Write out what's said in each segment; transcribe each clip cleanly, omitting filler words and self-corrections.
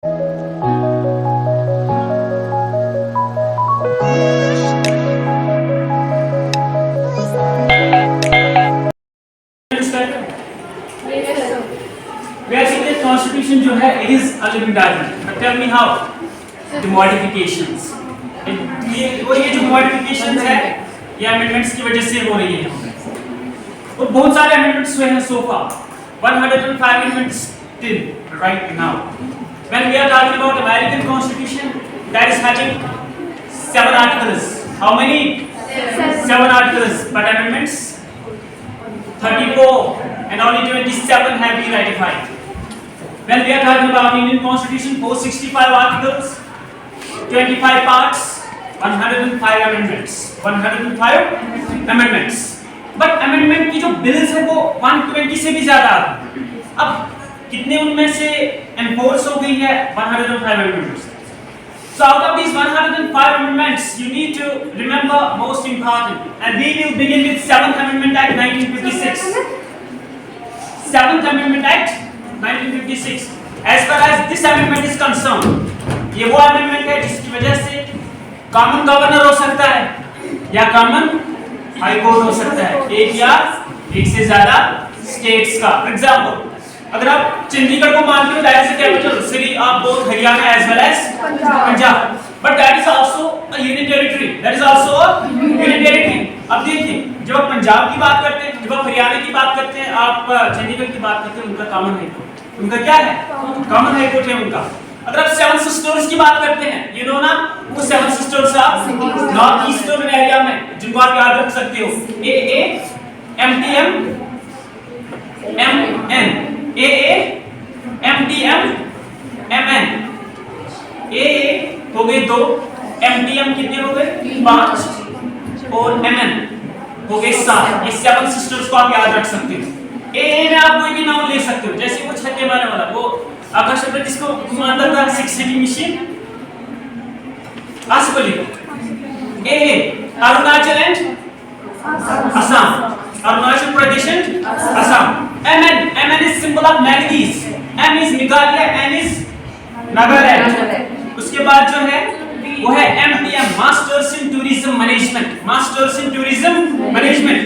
Constitution जो है it is a living document. But tell me how the modifications. ये जो modifications है ये amendments की वजह से हो रही है और बहुत सारे amendments हुए हैं so far. 105 amendments till right now. When we are talking about American Constitution, that is having 7 articles. How many? 7 articles. But amendments 34 and only 27 have been ratified. When we are talking about Indian Constitution, 465 articles, 25 parts, 105 amendments. 105 amendments. But amendment की जो bills है वो 120 से भी ज़्यादा है. अब कितने उनमें से enforce हो गई है? 105 amendments. So out of these 105 amendments, you need to remember most important. And we will begin with 7th Amendment Act 1956. 7th Amendment Act 1956. As far as this amendment is concerned, ये वो amendment है जिसकी वजह से common governor हो सकता है या common high court हो सकता है, एक या एक से ज़्यादा states का. For example, अगर आप चंडीगढ़ को मानते हो that is the capital city of both Haryana as well as Punjab, but that is also a union territory. That is also a union territory. अब देखिए, जब आप पंजाब की बात करते हैं, जब आप हरियाणा की बात करते हैं, आप चंडीगढ़ की बात करते हैं, उनका कॉमन हाई कोर्ट. उनका क्या है? कॉमन हाई कोर्ट है उनका. अगर आप 7 सिस्टर्स की बात करते हैं, you know ना, वो 7 सिस्टर्स आप नॉर्थ ईस्टर्न एरिया में जिनको आप याद रख सकते हो, AA, MTM, MN, AA, MTM, MN. AA हो गए 2, MTM कितने हो गए? 5 और MN हो गए 7. ये 7 सिस्टर्स को आप याद रख सकते हो. AA में आप कोई भी नाम ले सकते हो, जैसे वो छठे मारने वाला, वो आकाश शब्द जिसको मानता था 6 सिटी मशीन, आसपली. AA Arunachal and Assam, Arunachal Pradesh and Assam. MN is symbol of Magnese. M is Meghalaya, N is Nagaland. उसके बाद जो है वो है MTM, Masters in Tourism Management. Masters in Tourism Management.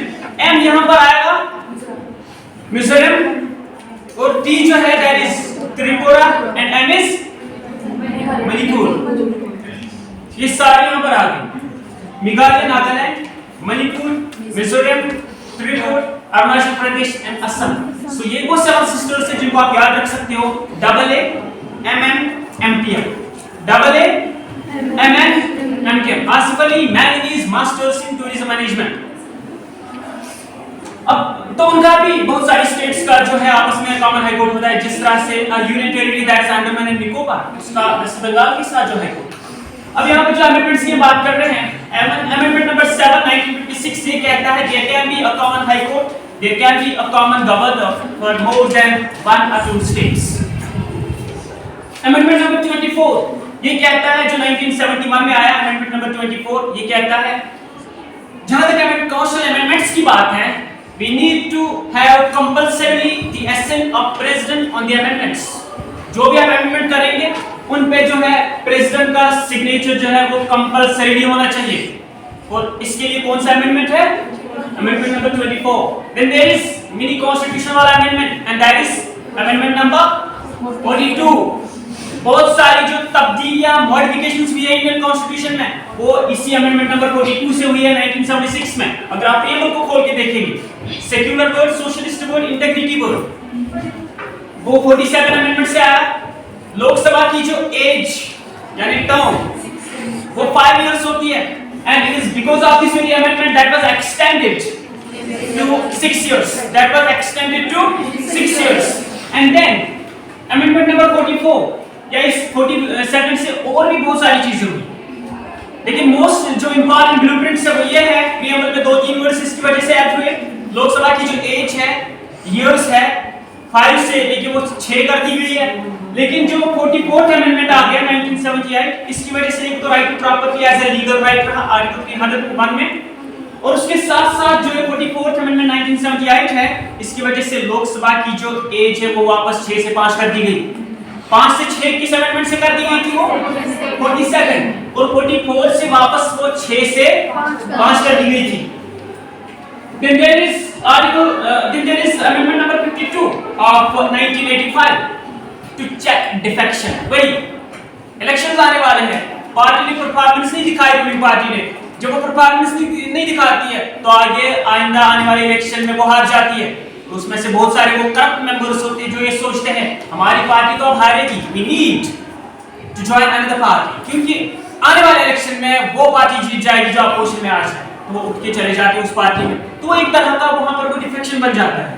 M यहाँ पर आएगा मिजोरम और T जो है that is Tripura and M is Manipur. ये सारे यहाँ पर आ गए. मेघालय, नागालैंड, मणिपुर, मिजोरम, त्रिपुरा, अरुणाचल प्रदेश एंड असम. सो ये वो 7 सिस्टर्स हैं जिनको आप याद रख सकते हो. AA, MN, MTM. AA, MN, MTM. आसिफली manganese masters in tourism management. अब तो उनका भी बहुत सारी स्टेट्स का जो है आपस में कॉमन हाई कोर्ट होता है, जिस तरह से union territory that is Andaman and Nicobar, उसका वेस्ट बंगाल के साथ जो है. अब यहाँ पे जो अमेंडमेंट्स की बात कर रहे हैं, अमेंडमेंट नंबर 7 1956 ये कहता है there can be a common high court, there can be a common governor for more than 1 or 2 states. Amendment number 24 ये कहता है, जो 1971 में आया, अमेंडमेंट नंबर 24 ये कहता है, जहां तक काउंसिल अमेंडमेंट्स की बात है, we need to have compulsorily the assent of president on the amendments. जो भी अमेंडमेंट करेंगे उन पे जो है प्रेसिडेंट का सिग्नेचर जो है वो कंपलसरी होना चाहिए. और इसके लिए कौन सा अमेंडमेंट है? Amendment number 24. Then there is mini constitution वाला amendment and that is amendment number 42. बहुत सारी जो तब्दीलियां मॉडिफिकेशंस हुई है इंडियन कॉन्स्टिट्यूशन में, वो इसी अमेंडमेंट नंबर 42 से हुई है 1976 में. अगर आप टेबल को खोल के देखेंगे, secular word, socialist word, integrity word, वो 47 अमेंडमेंट से आया. लोकसभा की जो एज यानी टर्म वो 5 इयर्स होती है, and it is because of this very amendment that was extended to 6 years. That was extended to 6 years. And then amendment number 44 या इस 47 से और भी बहुत सारी चीजें हुई, लेकिन मोस्ट जो इंपॉर्टेंट ब्लूप्रिंट्स है वो ये है, प्रीएम्बल में 2-3 वर्ड्स इसकी वजह से ऐड हुए. लोकसभा की जो एज है, इयर्स है, 5 से लेके वो 6 कर दी गई है. लेकिन जो 44th अमेंडमेंट आ गया 1978, इसकी वजह से एक तो right to property as a legal right रहा आर्टिकल 301 में, और उसके साथ साथ जो 44th अमेंडमेंट 1978 है, इसकी वजह से लोकसभा की जो एज है वो वापस 6 से 5 कर दी गई. 5 से 6 किस अमेंडमेंट से कर दी गई थी वो 42 और 44 से वापस वो 6 से 5 कर दी गई थी। Then there is amendment number 52 of 1985 to check defection। वही इलेक्शंस आने वाले हैं, पार्टी ने परफॉर्मेंस नहीं दिखाई, रूलिंग पार्टी ने जब वो परफॉर्मेंस नहीं दिखाती है तो आगे आइंदा आने वाले इलेक्शन में वो हार जाती है। तो उसमें से बहुत सारे वो करप्ट मेंबर्स होते हैं जो ये सोचते हैं हमारी पार्टी तो अब हारेगी, we need to join another party, क्योंकि आने वाले इलेक्शन में वो पार्टी जीत जाएगी जो अपोजिशन में आ जाए, तो वो उठ के चले जाते हैं उस पार्टी में, तो वो एक तरह का वहां पर वो डिफेक्शन बन जाता है।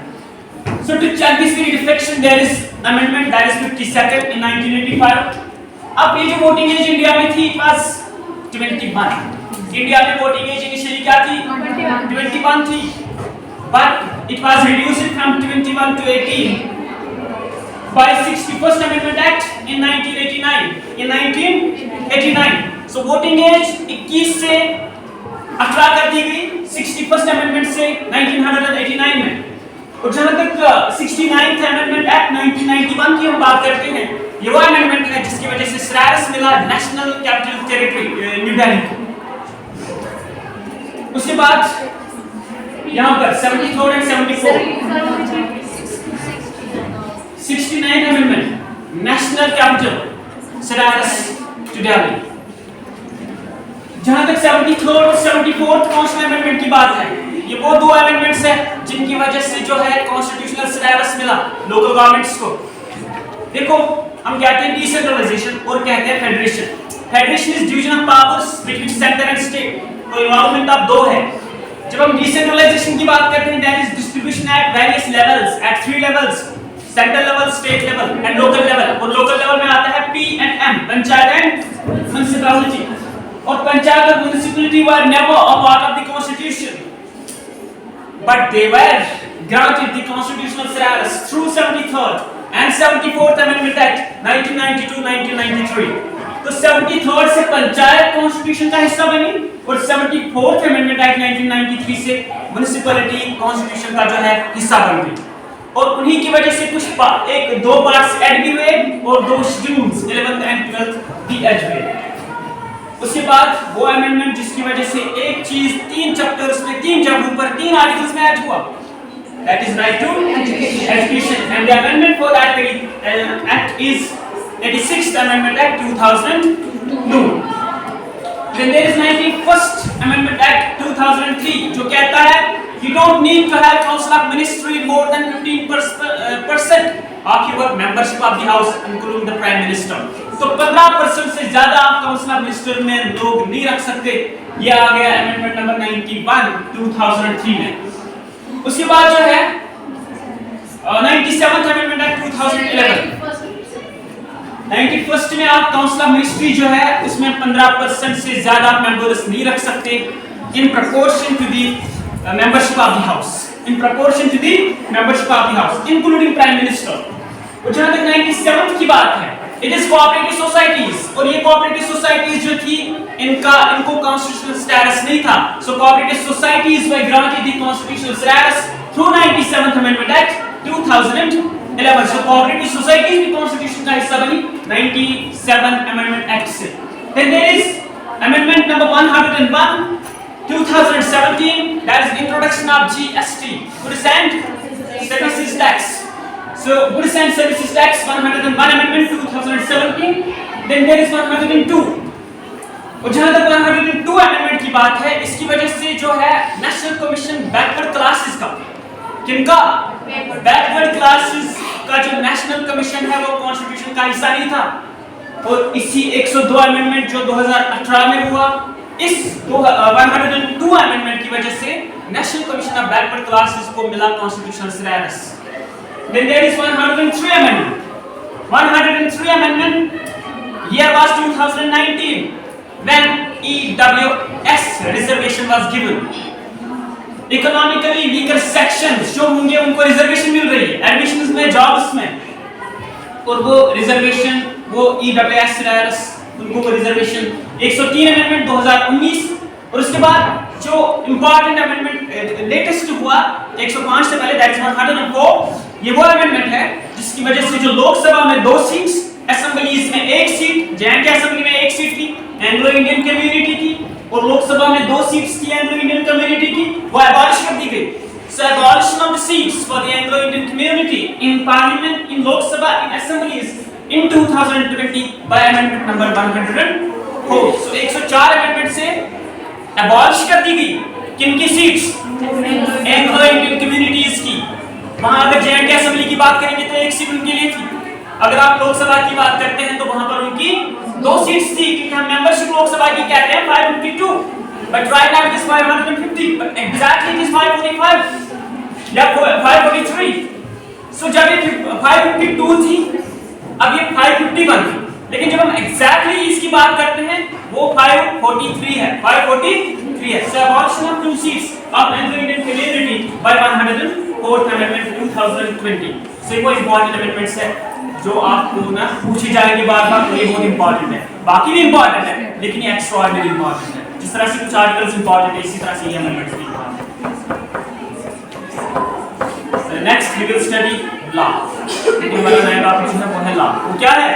So to check this very defection there is amendment that is 52nd in 1985। अब ये जो वोटिंग एज इंडिया में थी it was 21। इंडिया में वोटिंग एज इनिशियली क्या थी 21 थी, but it was reduced from 21 to 18 by 61st Amendment Act in 1989। So voting age 21 से 18 कर दी गई 61st अमेंडमेंट से 1989 में। और जहां तक 69th अमेंडमेंट एक्ट 1991 की हम बात करते हैं, ये वो अमेंडमेंट है जिसकी वजह से स्टेटस मिला national capital territory new Delhi को। उसके बाद यहां पर 73rd and 74 69th amendment national capital status to Delhi. जहां तक 73rd और 74th कॉन्स्टिट्यूशनल अमेंडमेंट की बात है, ये वो दो अमेंडमेंट्स हैं जिनकी वजह से जो है कॉन्स्टिट्यूशनल स्टेटस मिला लोकल गवर्नमेंट्स को। देखो हम कहते हैं डिसेंट्रलाइजेशन और कहते हैं federation. Federation is division of powers between centre and state, तो इन्वॉल्वमेंट अब दो है। जब हम डिसेंट्रलाइजेशन की बात करते हैं that is distribution at various levels at 3 levels, central level, state level and local level. और लोकल लेवल में आता है P and M, panchayat and municipality. और पंचायत और municipality were never a part of the constitution, but they were granted the constitutional status through 73rd and 74th Amendment Act 1992-1993। तो 73rd से panchayat constitution का हिस्सा बनी और 74th Amendment Act 1993 से municipality constitution का जो है हिस्सा बन गई। और उन्हीं की वजह से कुछ दो पार्ट्स ऐड भी हुए और दो शेड्यूल्स 11th एंड 12th भी ऐड हुए। उसके बाद वो अमेंडमेंट जिसकी वजह से एक चीज 3 चैप्टर्स में 3 जगहों पर 3 आर्टिकल्स में ऐड हुआ, that is right to education, and the amendment for that act is 86th Amendment Act 2002। Then there is 91st Amendment Act 2003 जो कहता है you don't need to have council of ministry more than 15% of your membership of the house including the prime minister। तो 15% से ज्यादा आप council of minister में लोग नहीं रख सकते। ये आ गया अमेंडमेंट नंबर 91 2003 में। उसके बाद जो है 97th अमेंडमेंट एक्ट 2011। 91st में आप काउंसिल ऑफ मिनिस्ट्री जो है उसमें 15% से ज्यादा मेंबर्स नहीं रख सकते in proportion to the membership of the house, in proportion to the membership of the house including prime minister. और जहां तक 97th की बात है, इट इज कोऑपरेटिव सोसाइटीज, और ये कोऑपरेटिव सोसाइटीज जो थी इनको कॉन्स्टिट्यूशनल स्टेटस नहीं था। So cooperative societies were granted the constitutional status through 97th amendment act 2011। So cooperative societies भी कॉन्स्टिट्यूशन का हिस्सा बनी 97 अमेंडमेंट एक्ट से। Then there is amendment number 101 2017 that is introduction of GST, goods and services tax। So goods and services tax 101 amendment 2017। then there is 102। और जहां तक 102 amendment की बात है, इसकी वजह से जो है नेशनल कमीशन बैकवर्ड क्लासेस का, किनका बैकवर्ड क्लासेस का जो नेशनल कमीशन है वो कॉन्स्टिट्यूशन का हिस्सा नहीं था। और इसी 102 अमेंडमेंट जो 2018 में हुआ, इस 102 अमेंडमेंट की वजह से national commission of backward classes को मिला constitutional status. Then there is 103 amendment. 103 amendment year was 2019 when EWS reservation was given। Economically weaker sections जो होंगे उनको रिजर्वेशन मिल रही है एडमिशंस में, जॉब्स में, और वो रिजर्वेशन वो EWS उनको वो रिजर्वेशन 103 अमेंडमेंट 2019। और उसके बाद जो इंपॉर्टेंट अमेंडमेंट लेटेस्ट हुआ 105 से पहले दैट इज 104। ये वो अमेंडमेंट है जिसकी वजह से जो लोकसभा में 2 सीट्स असेंबलीज में एक सीट, जे.एंड.के असेंबली में एक सीट थी एंग्लो इंडियन कम्युनिटी की, और लोकसभा में 2 सीट्स थी एंग्लो इंडियन कम्युनिटी की, वो अबॉलिश कर दी गई। So abolition of the seats for the Anglo-Indian community in Parliament, in Lok Sabha, in assemblies in 2020 by amendment number 104. So 104 amendment से abolish कर दी गई किनकी सीट्स? Anglo-Indian communities की। वहाँ अगर जे.एंड.के असेंबली की बात करेंगे तो एक सीट उनके लिए थी। अगर आप लोकसभा की बात करते हैं तो वहाँ पर उनकी 2 सीट्स थी, क्योंकि हम मेंबरशिप लोकसभा की कहते हैं 552, but right now it is 550, but exactly it is 545 या 543। सो जब ये 552 थी, अब ये 551 थी, लेकिन जब हम एग्जैक्टली इसकी बात करते हैं वो 543 है, 543 है। सो abolition of 2 seats of Anglo-Indian community by 104th amendment 2020। सो ये वो इंपॉर्टेंट अमेंडमेंट्स है जो आपको ना पूछी जाएंगे बार-बार, तो ये बहुत इंपॉर्टेंट है। बाकी भी इंपॉर्टेंट है, लेकिन ये एक्स्ट्राऑर्डिनरी इंपॉर्टेंट है। जिस तरह से कुछ आर्टिकल्स इंपॉर्टेंट है, इसी तरह से ये अमेंडमेंट्स भी इंपॉर्टेंट है। Next we will study law. जो हमारा नया टॉपिक है वो है लॉ। वो क्या है?